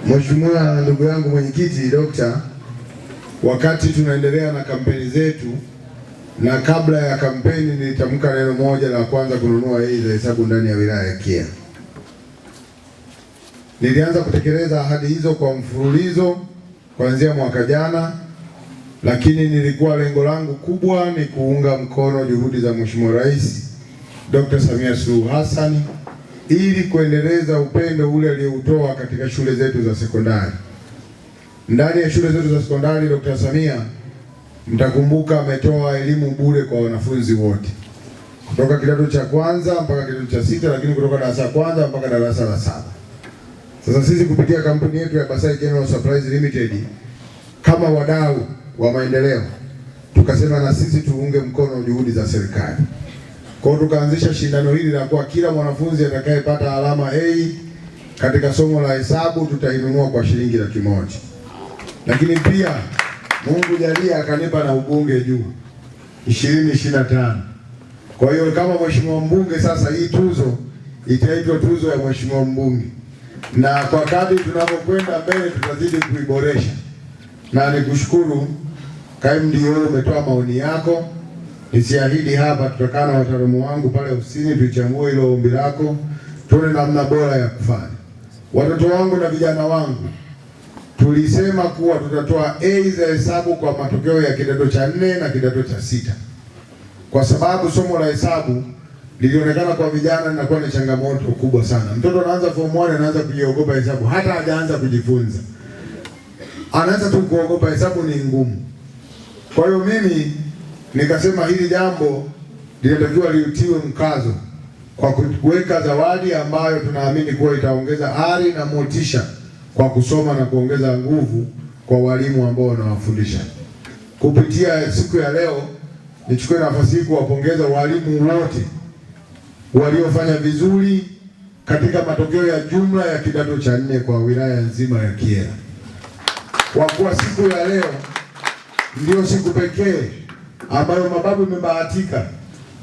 Mheshimiwa ndugu yangu mwenyekiti Dokta, wakati tunaendelea na kampeni zetu na kabla ya kampeni nilitamka neno moja la kwanza, kununua hii za hesabu ndani ya wilaya ya Kyela. Nilianza kutekeleza ahadi hizo kwa mfululizo kuanzia mwaka jana, lakini nilikuwa lengo langu kubwa ni kuunga mkono juhudi za Mheshimiwa Rais Dr. Samia Suluhu Hassan ili kuendeleza upendo ule aliyoutoa katika shule zetu za sekondari. Ndani ya shule zetu za sekondari Dr. Samia, mtakumbuka, ametoa elimu bure kwa wanafunzi wote kutoka kidato cha kwanza mpaka kidato cha sita, lakini kutoka darasa la kwanza mpaka darasa la saba. Sasa sisi kupitia kampuni yetu ya Basai General Supplies Limited kama wadau wa maendeleo tukasema na sisi tuunge mkono juhudi za serikali. Kwa hiyo tukaanzisha shindano hili la kwa kila mwanafunzi atakayepata alama A katika somo la hesabu tutainunua kwa shilingi 100,000. Lakini pia Mungu jalia akanipa na ubunge juu 2025. Kwa hiyo kama mheshimiwa mbunge sasa, hii tuzo itaitwa tuzo ya mheshimiwa mbunge, na kwa kadri tunapokwenda mbele tutazidi kuiboresha. Na nikushukuru kaimu ndio umetoa maoni yako. Nisiahidi hapa, tutakaa na wataalamu wangu pale ofisini tuichambue hilo ombi lako, tuone namna bora ya kufanya. Watoto wangu na vijana wangu tulisema kuwa tutatoa A za hesabu kwa matokeo ya kidato cha 4 na kidato cha 6, kwa sababu somo la hesabu lilionekana kwa vijana linakuwa ni changamoto kubwa sana. Mtoto anaanza form 1 anaanza kujiogopa hesabu, hata hajaanza kujifunza anaanza tu kuogopa hesabu, ni ngumu. Kwa hiyo mimi nikasema hili jambo linatakiwa liutiwe mkazo kwa kuweka zawadi ambayo tunaamini kuwa itaongeza ari na motisha kwa kusoma na kuongeza nguvu kwa walimu ambao wanawafundisha. Kupitia siku ya leo, nichukue nafasi hii kuwapongeza walimu wote waliofanya vizuri katika matokeo ya jumla ya kidato cha 4 kwa wilaya nzima ya Kyela. Kwa kuwa siku ya leo ndio siku pekee ambayo mababu imebahatika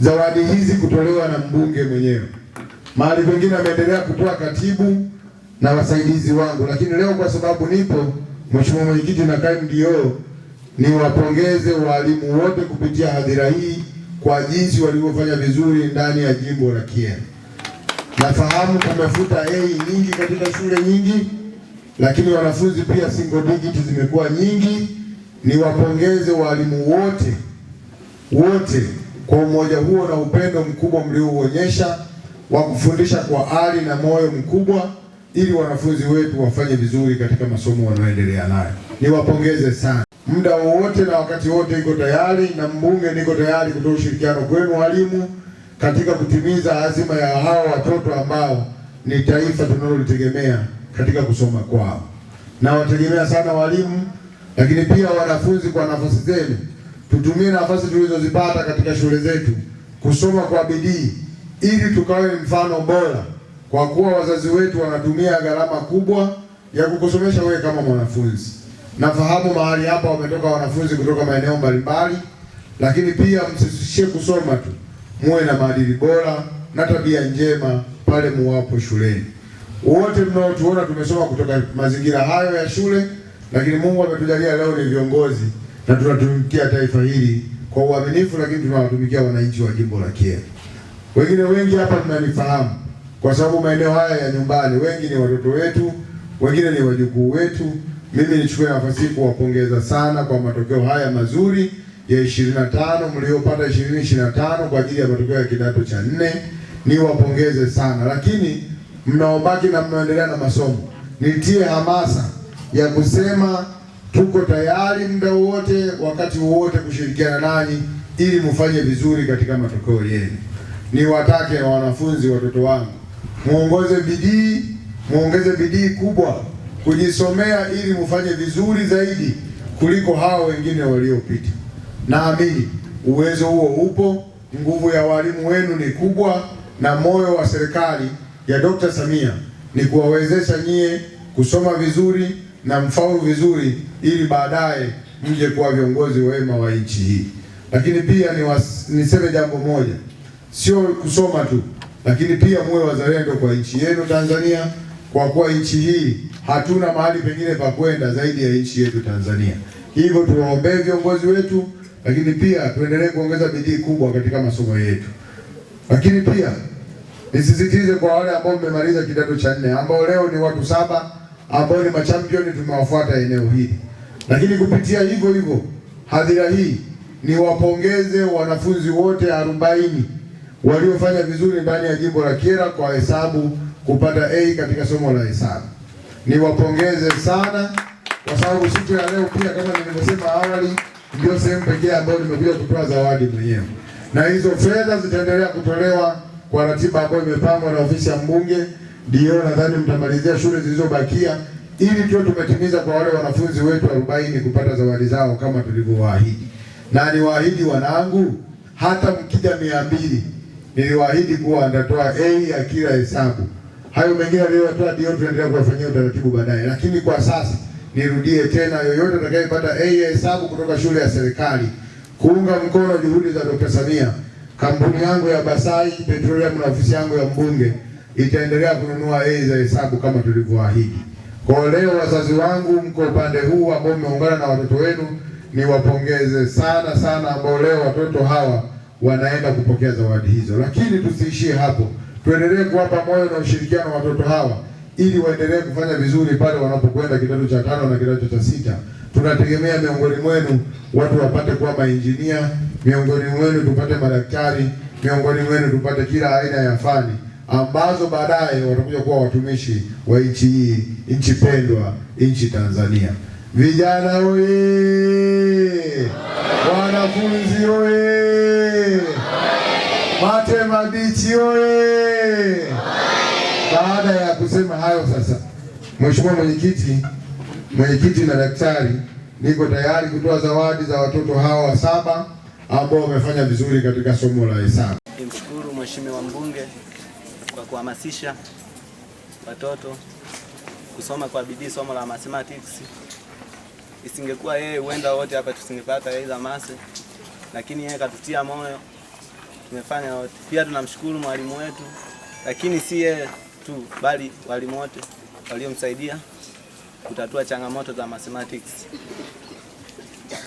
zawadi hizi kutolewa na mbunge mwenyewe. Mahali pengine ameendelea kutoa katibu na wasaidizi wangu, lakini leo kwa sababu nipo, mheshimiwa mwenyekiti na kaimu ndio, niwapongeze walimu wote kupitia hadhira hii kwa jinsi walivyofanya vizuri ndani ya jimbo la Kyela. Nafahamu kumefuta A nyingi katika shule nyingi, lakini wanafunzi pia single digit zimekuwa nyingi. Niwapongeze walimu wote kwa umoja huo na upendo mkubwa mliouonyesha wa kufundisha kwa ari na moyo mkubwa ili wanafunzi wetu wafanye vizuri katika masomo wanayoendelea nayo. Niwapongeze sana. Muda wowote na wakati wote niko tayari, na mbunge niko tayari kutoa ushirikiano kwenu walimu katika kutimiza azima ya hawa watoto ambao ni taifa tunalolitegemea katika kusoma kwao. Na wategemea sana walimu, lakini pia wanafunzi, kwa nafasi zenu tutumie nafasi tulizozipata katika shule zetu kusoma kwa bidii ili tukawe mfano bora, kwa kuwa wazazi wetu wanatumia gharama kubwa ya kukusomesha wewe kama mwanafunzi. Nafahamu mahali hapa wametoka wanafunzi kutoka maeneo mbalimbali, lakini pia msisishie kusoma tu, muwe na maadili bora na tabia njema pale muwapo shuleni. Wote mnaotuona tumesoma kutoka mazingira hayo ya shule, lakini Mungu ametujalia leo ni viongozi na tunatumikia taifa hili kwa uaminifu, lakini tunawatumikia wananchi wa jimbo la Kyela. Wengine wengi hapa tunanifahamu kwa sababu maeneo haya ya nyumbani, wengi ni watoto wetu, wengine ni wajukuu wetu. Mimi nichukue nafasi hii kuwapongeza sana kwa matokeo haya mazuri ya 25 mliopata 2025 kwa ajili ya matokeo ya kidato cha 4. Niwapongeze sana, lakini mnaobaki na mnaendelea na masomo, nitie hamasa ya kusema tuko tayari muda wote, wakati wote kushirikiana nanyi ili mfanye vizuri katika matokeo yenu. Niwatake na wanafunzi, watoto wangu, muongeze bidii kubwa kujisomea ili mfanye vizuri zaidi kuliko hao wengine waliopita. Naamini uwezo huo upo, nguvu ya walimu wenu ni kubwa, na moyo wa serikali ya Dr. Samia ni kuwawezesha nyie kusoma vizuri na mfaulu vizuri ili baadaye mje kuwa viongozi wema wa nchi hii. Lakini pia niseme jambo moja, sio kusoma tu, lakini pia muwe wazalendo kwa nchi yenu Tanzania, kwa kuwa nchi hii hatuna mahali pengine pa kwenda zaidi ya nchi yetu Tanzania. Hivyo tuwaombee viongozi wetu, lakini pia tuendelee kuongeza bidii kubwa katika masomo yetu. Lakini pia nisisitize kwa wale ambao mmemaliza kidato cha 4 ambao leo ni watu 7 ambao ni machampioni, tumewafuata eneo hili. Lakini kupitia hivyo hadhira hii ni wapongeze wanafunzi wote 40 waliofanya vizuri ndani ya jimbo la Kyela kwa hesabu kupata A katika somo la hesabu. Niwapongeze sana kwa sababu siku ya leo pia kama nilivyosema awali ndio sehemu pekee ambayo nimekuja kutoa zawadi mwenyewe. Na hizo fedha zitaendelea kutolewa kwa ratiba ambayo imepangwa na ofisi ya mbunge. Ndio nadhani mtamalizia shule zilizobakia ili tuwe tumetimiza kwa wale wanafunzi wetu 40 kupata zawadi zao kama tulivyowaahidi. Na niwaahidi wanangu, hata mkija 200 niliwaahidi kuwa nitatoa A ya kila hesabu. Hayo mengine aliyotoa ndio tunaendelea kufanyia utaratibu baadaye. Lakini kwa sasa nirudie tena, yoyote atakayepata A ya hesabu kutoka shule ya serikali kuunga mkono juhudi za Dr. Samia, kampuni yangu ya Basai Petroleum na ofisi yangu ya mbunge itaendelea kununua A za hesabu kama tulivyoahidi. Kwa leo wazazi wangu mko upande huu ambao mmeungana na watoto wenu, niwapongeze sana ambao leo watoto hawa wanaenda kupokea zawadi hizo. Lakini tusiishie hapo. Tuendelee kuwapa moyo na ushirikiano watoto hawa ili waendelee kufanya vizuri pale wanapokwenda kidato cha 5 na kidato cha 6. Tunategemea miongoni mwenu watu wapate kuwa mainjinia, miongoni mwenu tupate madaktari, miongoni mwenu tupate kila aina ya fani ambazo baadaye watakuja kuwa watumishi wa nchi hii, nchi pendwa, nchi Tanzania. Vijana oye! Wanafunzi oye! Mate mabichi oye! Baada ya kusema hayo sasa, Mheshimiwa Mwenyekiti na daktari, niko tayari kutoa zawadi za watoto hawa 7 ambao wamefanya vizuri katika somo la hesabu. Nimshukuru Mheshimiwa mbunge kwa kuhamasisha watoto kusoma kwa bidii somo la mathematics. Isingekuwa yeye huenda wote hapa tusingepata hizo mase, lakini yeye katutia moyo, tumefanya wote. Pia tunamshukuru mwalimu wetu, lakini si yeye tu bali walimu wote waliomsaidia kutatua changamoto za mathematics.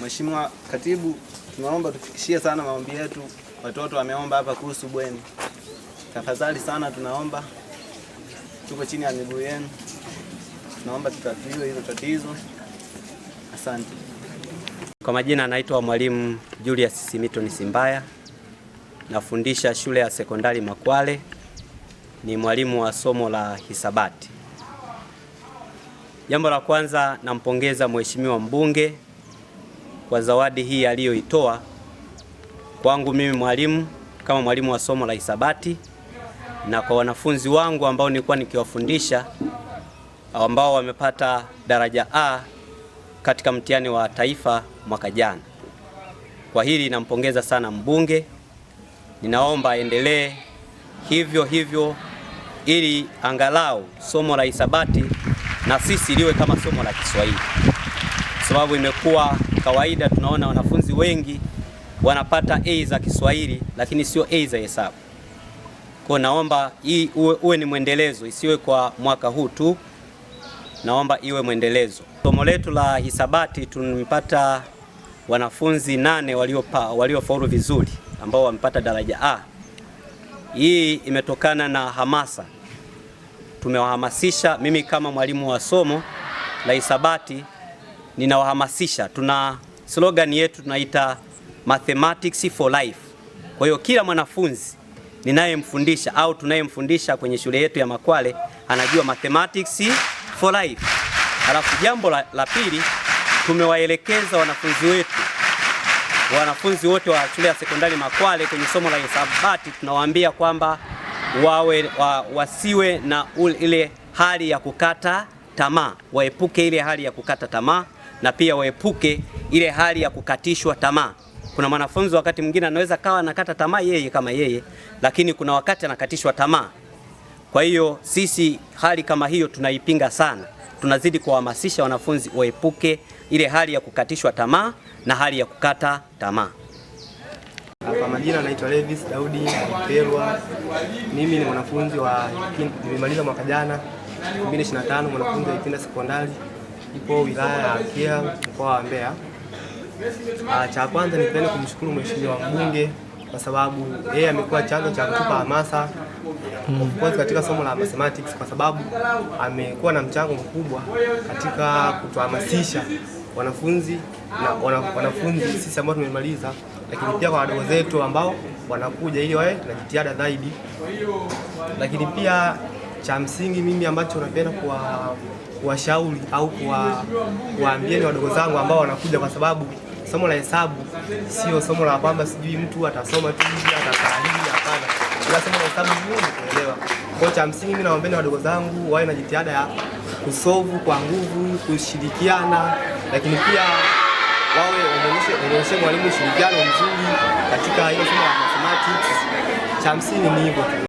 Mheshimiwa Katibu, tunaomba tufikishie sana maombi yetu. Watoto wameomba hapa kuhusu bweni. Tafadhali sana tunaomba, tuko chini ya miguu yenu. Tunaomba tutatuliwe hilo tatizo. Asante. Kwa majina anaitwa Mwalimu Julius Simitoni Simbaya. Nafundisha shule ya sekondari Makwale. Ni mwalimu wa somo la hisabati. Jambo la kwanza, nampongeza Mheshimiwa mbunge kwa zawadi hii aliyoitoa kwangu mimi mwalimu kama mwalimu wa somo la hisabati, na kwa wanafunzi wangu ambao nilikuwa nikiwafundisha ambao wamepata daraja A katika mtihani wa taifa mwaka jana. Kwa hili nampongeza sana mbunge. Ninaomba endelee hivyo ili angalau somo la hisabati na sisi liwe kama somo la Kiswahili. Sababu imekuwa kawaida tunaona wanafunzi wengi wanapata A za Kiswahili lakini sio A za hesabu. Kwa naomba hii uwe ni mwendelezo, isiwe kwa mwaka huu tu. Naomba iwe mwendelezo. Somo letu la hisabati tumepata wanafunzi 8 waliofaulu vizuri ambao wamepata daraja A. Hii imetokana na hamasa. Tumewahamasisha, mimi kama mwalimu wa somo la hisabati ninawahamasisha. Tuna slogan yetu tunaita Mathematics for Life. Kwa hiyo kila mwanafunzi ninayemfundisha au tunayemfundisha kwenye shule yetu ya Makwale anajua Mathematics for Life. Alafu jambo la pili, tumewaelekeza wanafunzi wote wa shule ya sekondari Makwale kwenye somo la hisabati, tunawaambia kwamba wasiwe na ile hali ya kukata tamaa, waepuke ile hali ya kukata tamaa, na pia waepuke ile hali ya kukatishwa tamaa. Kuna mwanafunzi wakati mwingine anaweza kawa anakata tamaa yeye, lakini kuna wakati anakatishwa tamaa. Kwa hiyo sisi hali kama hiyo tunaipinga sana. Tunazidi kuhamasisha wanafunzi waepuke ile hali ya kukatishwa tamaa na hali ya kukata tamaa. Kwa majina naitwa Levis Daudi Pelwa. Mimi ni mwanafunzi nimemaliza mwaka jana 2025, mwanafunzi wa Ipinda Sekondari, ipo wilaya ya Kyela, mkoa wa Mbeya. Cha kwanza nipende kumshukuru mheshimiwa mbunge kwa sababu yeye amekuwa chanzo cha kutupa hamasa of course katika somo la mathematics, kwa sababu amekuwa na mchango mkubwa katika kutuhamasisha wanafunzi sisi ambao tumemaliza, lakini pia kwa wadogo zetu ambao wanakuja ili wawe na jitihada zaidi. Lakini pia cha msingi mimi ambacho napenda kuwashauri au kuwaambia wadogo zangu ambao wanakuja, kwa sababu somo la hesabu sio somo la kwamba sijui mtu atasoma tu hivi atasahihi, hapana. Ila somo la hesabu ni kuelewa. Kwa cha msingi mimi nawaambia wadogo zangu wawe na jitihada ya kusolve kwa nguvu, kushirikiana, lakini pia wawe waonyeshe mwalimu ushirikiano mzuri katika hilo somo la mathematics. Cha msingi ni hivyo.